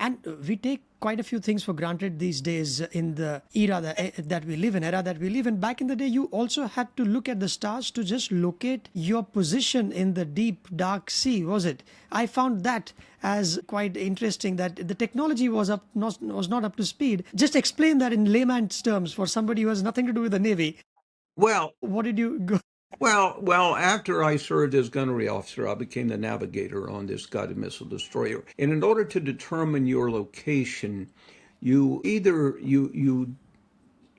And we take quite a few things for granted these days in the that we live in, era that we live in. Back in the day, you also had to look at the stars to just locate your position in the deep, dark sea, was it? I found that as quite interesting, that the technology was not up to speed. Just explain that in layman's terms for somebody who has nothing to do with the Navy. Well, What did you go? well, after I served as gunnery officer, I became the navigator on this guided missile destroyer. And in order to determine your location, you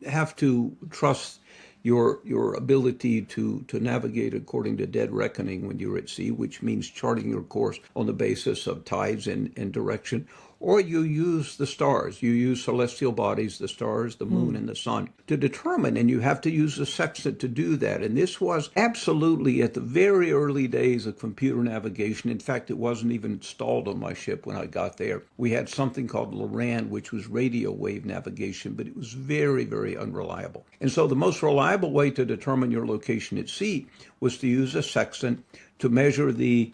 have to trust your ability to navigate according to dead reckoning when you're at sea, which means charting your course on the basis of tides and direction, or you use the stars. You use celestial bodies, the stars, the moon, and the sun, to determine, and you have to use a sextant to do that. And this was absolutely at the very early days of computer navigation. In fact, it wasn't even installed on my ship when I got there. We had something called Loran, which was radio wave navigation, but it was very, very unreliable. And so the most reliable way to determine your location at sea was to use a sextant to measure the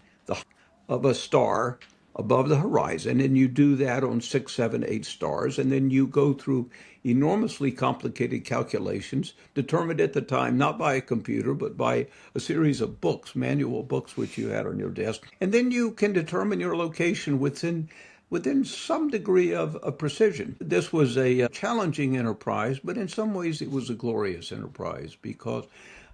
of a star above the horizon, and you do that on 6, 7, 8 stars, and then you go through enormously complicated calculations determined at the time not by a computer but by a series of books, manual books, which you had on your desk, and then you can determine your location within some degree of precision. This was a challenging enterprise, but in some ways it was a glorious enterprise because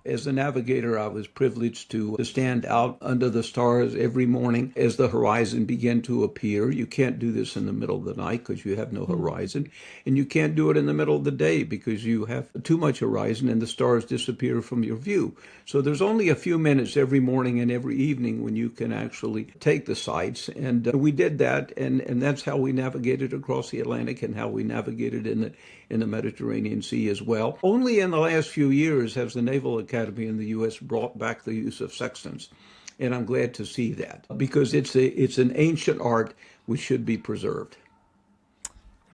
as the navigator, I was privileged to stand out under the stars every morning as the horizon began to appear. You can't do this in the middle of the night because you have no horizon, and you can't do it in the middle of the day because you have too much horizon and the stars disappear from your view. So there's only a few minutes every morning and every evening when you can actually take the sights, and we did that, and that's how we navigated across the Atlantic and how we navigated in the Mediterranean Sea as well. Only in the last few years has the Naval Academy in the U.S. brought back the use of sextants, and I'm glad to see that because it's an ancient art which should be preserved.